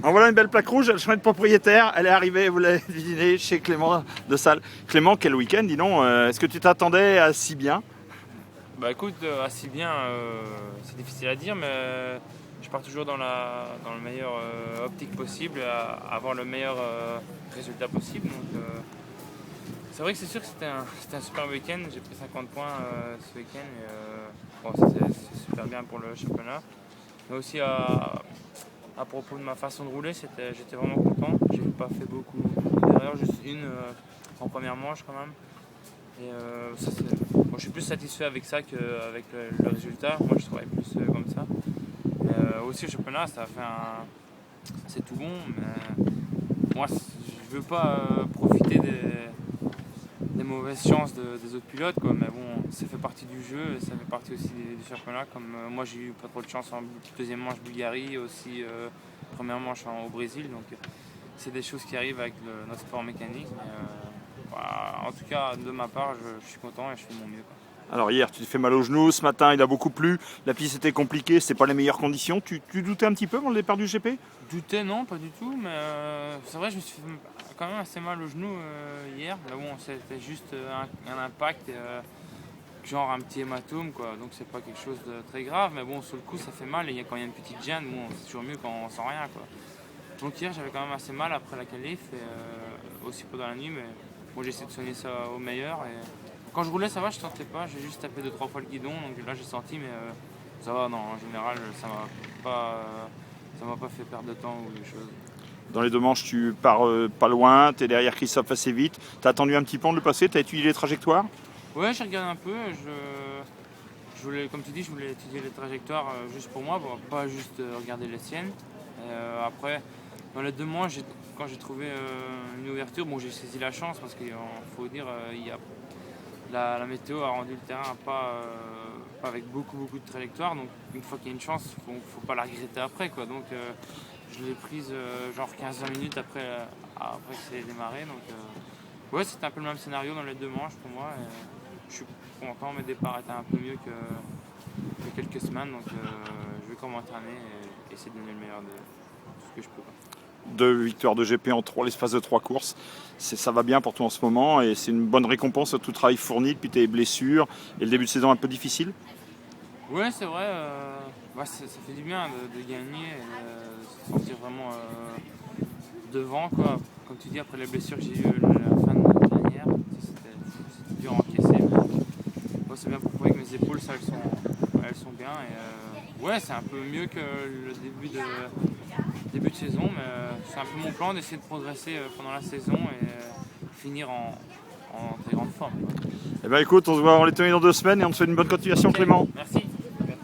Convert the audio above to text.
En voilà une belle plaque rouge, elle change de propriétaire, elle est arrivée, vous l'avez deviné, chez Clément de Salles. Clément, quel week-end, dis donc, est-ce que tu t'attendais à si bien? Bah écoute, assez bien, c'est difficile à dire, mais je pars toujours dans le meilleur optique possible, à avoir le meilleur résultat possible. Donc c'est vrai que c'est sûr que c'était un super week-end, j'ai pris 50 points ce week-end, et bon, c'est super bien pour le championnat. Mais aussi à propos de ma façon de rouler, j'étais vraiment content. J'ai pas fait beaucoup d'erreurs, juste une en première manche quand même. Et bon, je suis plus satisfait avec ça qu'avec le résultat. Moi, je travaille plus comme ça. Aussi, le championnat, c'est tout bon. Mais moi, je veux pas profiter des mauvaises chances des autres pilotes, quoi. Mais bon, ça fait partie du jeu et ça fait partie aussi du championnat. Comme moi, j'ai eu pas trop de chance en deuxième manche Bulgarie, aussi première manche au Brésil. Donc, c'est des choses qui arrivent avec notre sport mécanique. Mais, voilà, en tout cas, de ma part, je suis content et je fais de mon mieux, quoi. Alors hier, tu t'es fait mal au genou, ce matin, il a beaucoup plu, la piste était compliquée, c'était pas les meilleures conditions. Tu doutais un petit peu avant le départ du GP? Douter, non, pas du tout, mais c'est vrai, je me suis fait quand même assez mal au genou hier. Mais bon, c'était juste un impact, genre un petit hématome, quoi. Donc c'est pas quelque chose de très grave, mais bon, sur le coup, ça fait mal. Et quand il y a une petite gêne, bon, c'est toujours mieux quand on sent rien, quoi. Donc hier, j'avais quand même assez mal après la qualif et aussi pendant la nuit, mais bon, j'ai essayé de soigner ça au meilleur. Et quand je roulais, ça va, je sentais pas, j'ai juste tapé 2-3 fois le guidon, donc là j'ai senti, mais ça va, non, en général, ça m'a pas fait perdre de temps ou des choses. Dans les deux manches, tu pars pas loin, tu es derrière Christophe assez vite. Tu as attendu un petit peu de le passer, tu as étudié les trajectoires? Ouais, j'ai regardé un peu, je voulais, comme tu dis, je voulais étudier les trajectoires juste pour moi, bon, pas juste regarder les siennes. Et, après, dans les deux manches, quand j'ai trouvé une ouverture, bon, j'ai saisi la chance parce qu'il faut dire, la météo a rendu le terrain pas avec beaucoup de trajectoires. Donc une fois qu'il y a une chance, faut pas la regretter après, quoi. Donc je l'ai prise genre 15-20 minutes après que c'est démarré. Donc ouais, c'était un peu le même scénario dans les deux manches pour moi. Et je suis content, mes départs étaient un peu mieux que quelques semaines. Donc je vais comme m'entraîner et essayer de donner le meilleur de tout ce que je peux, quoi. 2 victoires de GP en l'espace de 3 courses. Ça va bien pour toi en ce moment et c'est une bonne récompense à tout le travail fourni depuis tes blessures et le début de saison un peu difficile. Ouais, c'est vrai, ça fait du bien de gagner et de se sentir vraiment devant, quoi. Comme tu dis, après les blessures que j'ai eues la fin de l'année dernière, c'était dur à encaisser. Mais moi, c'est bien pour prouver que mes épaules, ça, elles sont bien. Et ouais, c'est un peu mieux que le début de saison, mais c'est un peu mon plan d'essayer de progresser pendant la saison et finir en très grande forme. Eh ben écoute, on se voit en Lettonie dans 2 semaines et on te souhaite une bonne continuation, Ok, Clément. merci.